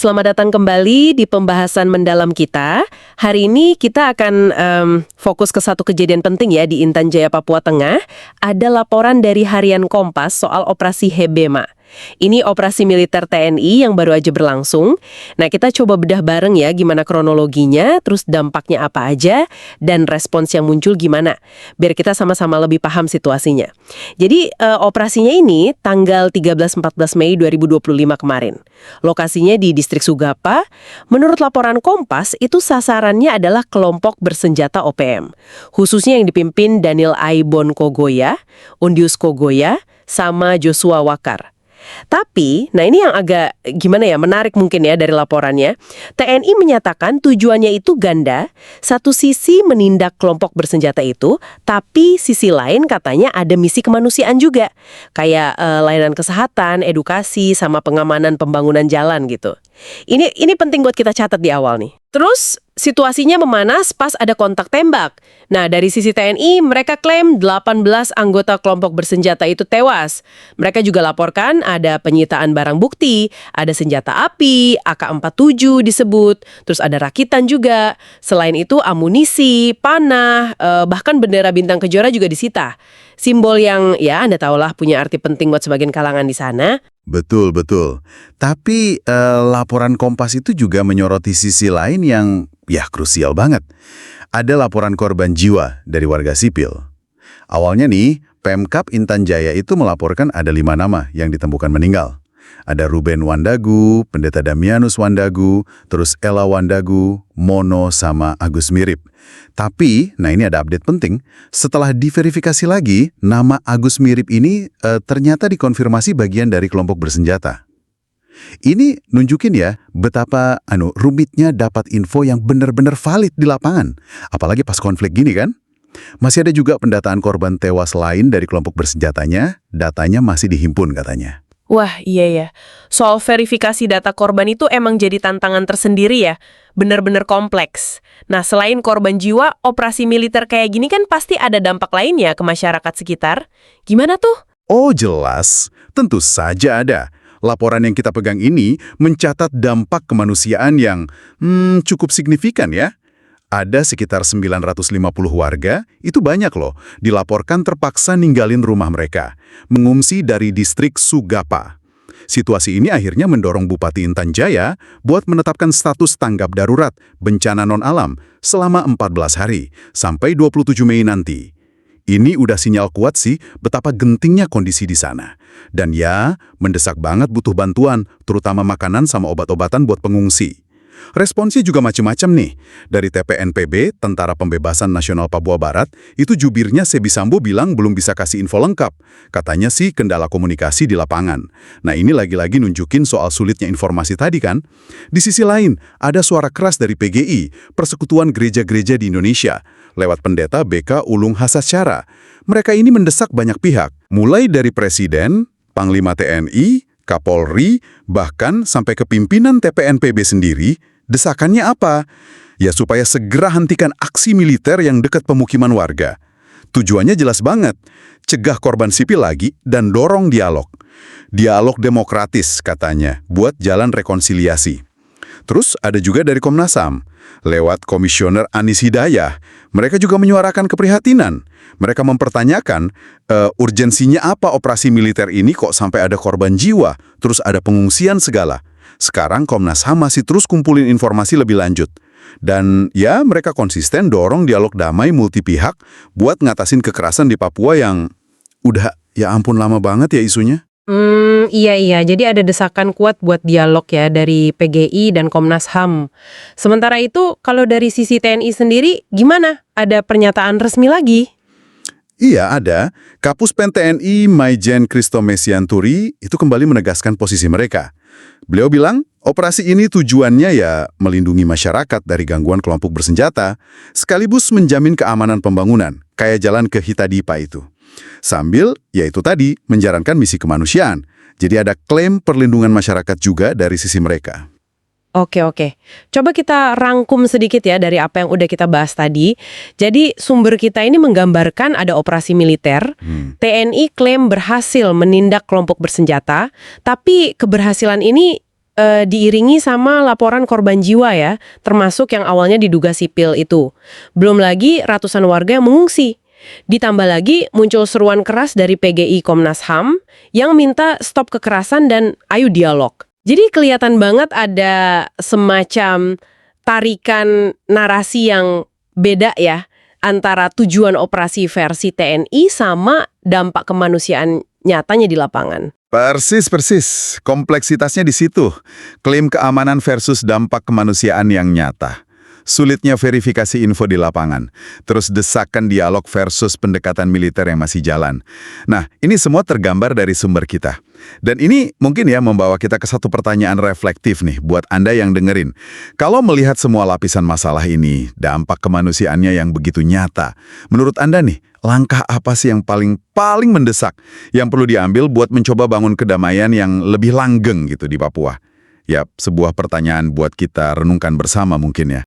Selamat datang kembali di pembahasan mendalam kita. Hari ini kita akan fokus ke satu kejadian penting ya di Intan Jaya, Papua Tengah. Ada laporan dari Harian Kompas soal operasi Hebema. Ini operasi militer TNI yang baru aja berlangsung. Nah, kita coba bedah bareng ya gimana kronologinya, terus dampaknya apa aja, dan respons yang muncul gimana. Biar kita sama-sama lebih paham situasinya. Jadi, operasinya ini tanggal 13-14 Mei 2025 kemarin. Lokasinya di distrik Sugapa. Menurut laporan Kompas, itu sasarannya adalah kelompok bersenjata OPM. Khususnya yang dipimpin Daniel Aibon Kogoya, Undius Kogoya, sama Joshua Wakar. Tapi, nah ini yang agak gimana ya, menarik mungkin ya dari laporannya. TNI menyatakan tujuannya itu ganda. Satu sisi menindak kelompok bersenjata itu, tapi sisi lain katanya ada misi kemanusiaan juga. Kayak layanan kesehatan, edukasi, sama pengamanan pembangunan jalan gitu. Ini penting buat kita catat di awal nih. Terus, situasinya memanas pas ada kontak tembak. Nah, dari sisi TNI, mereka klaim 18 anggota kelompok bersenjata itu tewas. Mereka juga laporkan ada penyitaan barang bukti, ada senjata api, AK-47 disebut, terus ada rakitan juga. Selain itu, amunisi, panah, bahkan bendera bintang kejora juga disita. Simbol yang, ya Anda tahulah punya arti penting buat sebagian kalangan di sana. Betul. Tapi laporan Kompas itu juga menyoroti sisi lain yang ya krusial banget. Ada laporan korban jiwa dari warga sipil. Awalnya nih, Pemkab Intan Jaya itu melaporkan ada 5 nama yang ditemukan meninggal. Ada Ruben Wandagu, Pendeta Damianus Wandagu, terus Ella Wandagu, Mono, sama Agus Mirip. Tapi, nah ini ada update penting, setelah diverifikasi lagi, nama Agus Mirip ini ternyata dikonfirmasi bagian dari kelompok bersenjata. Ini nunjukin ya betapa rumitnya dapat info yang benar-benar valid di lapangan. Apalagi pas konflik gini kan. Masih ada juga pendataan korban tewas lain dari kelompok bersenjatanya, datanya masih dihimpun katanya. Wah, iya ya. Soal verifikasi data korban itu emang jadi tantangan tersendiri ya. Benar-benar kompleks. Nah, selain korban jiwa, operasi militer kayak gini kan pasti ada dampak lainnya ke masyarakat sekitar. Gimana tuh? Oh jelas, tentu saja ada. Laporan yang kita pegang ini mencatat dampak kemanusiaan yang cukup signifikan ya. Ada sekitar 950 warga, itu banyak loh, dilaporkan terpaksa ninggalin rumah mereka, mengungsi dari distrik Sugapa. Situasi ini akhirnya mendorong Bupati Intan Jaya buat menetapkan status tanggap darurat bencana non-alam selama 14 hari, sampai 27 Mei nanti. Ini udah sinyal kuat sih betapa gentingnya kondisi di sana. Dan ya, mendesak banget butuh bantuan, terutama makanan sama obat-obatan buat pengungsi. Responsnya juga macam-macam nih. Dari TPNPB, Tentara Pembebasan Nasional Papua Barat, itu jubirnya Sebi Sambo bilang belum bisa kasih info lengkap. Katanya sih kendala komunikasi di lapangan. Nah ini lagi-lagi nunjukin soal sulitnya informasi tadi kan. Di sisi lain, ada suara keras dari PGI, Persekutuan Gereja-Gereja di Indonesia, lewat pendeta BK Ulung Hasasyara. Mereka ini mendesak banyak pihak, mulai dari Presiden, Panglima TNI, Kapolri, bahkan sampai ke pimpinan TPNPB sendiri. Desakannya apa? Ya supaya segera hentikan aksi militer yang dekat pemukiman warga. Tujuannya jelas banget, cegah korban sipil lagi dan dorong dialog. Dialog demokratis katanya, buat jalan rekonsiliasi. Terus ada juga dari Komnas HAM, lewat Komisioner Anis Hidayah. Mereka juga menyuarakan keprihatinan. Mereka mempertanyakan urgensinya apa operasi militer ini kok sampai ada korban jiwa, terus ada pengungsian segala. Sekarang Komnas HAM masih terus kumpulin informasi lebih lanjut. Dan ya mereka konsisten dorong dialog damai multi pihak buat ngatasin kekerasan di Papua yang udah ya ampun lama banget ya isunya. Iya. Jadi ada desakan kuat buat dialog ya dari PGI dan Komnas HAM. Sementara itu, kalau dari sisi TNI sendiri, gimana? Ada pernyataan resmi lagi? Iya, ada. Kapus Pen TNI Maijen Kristo Mesianturi itu kembali menegaskan posisi mereka. Beliau bilang, operasi ini tujuannya ya melindungi masyarakat dari gangguan kelompok bersenjata, sekaligus menjamin keamanan pembangunan, kayak jalan ke Hitadipa itu. Sambil, yaitu tadi, menjalankan misi kemanusiaan. Jadi ada klaim perlindungan masyarakat juga dari sisi mereka. Oke. Coba kita rangkum sedikit ya dari apa yang udah kita bahas tadi. Jadi sumber kita ini menggambarkan ada operasi militer, TNI klaim berhasil menindak kelompok bersenjata, tapi keberhasilan ini diiringi sama laporan korban jiwa ya, termasuk yang awalnya diduga sipil itu. Belum lagi ratusan warga yang mengungsi. Ditambah lagi muncul seruan keras dari PGI Komnas HAM yang minta stop kekerasan dan ayo dialog. Jadi kelihatan banget ada semacam tarikan narasi yang beda ya antara tujuan operasi versi TNI sama dampak kemanusiaan nyatanya di lapangan. Persis. Kompleksitasnya di situ. Klaim keamanan versus dampak kemanusiaan yang nyata. Sulitnya verifikasi info di lapangan. Terus desakan dialog versus pendekatan militer yang masih jalan. Nah, ini semua tergambar dari sumber kita. Dan ini mungkin ya membawa kita ke satu pertanyaan reflektif nih buat Anda yang dengerin. Kalau melihat semua lapisan masalah ini, dampak kemanusiaannya yang begitu nyata, menurut Anda nih, langkah apa sih yang paling mendesak yang perlu diambil buat mencoba bangun kedamaian yang lebih langgeng gitu di Papua? Ya, sebuah pertanyaan buat kita renungkan bersama mungkin ya.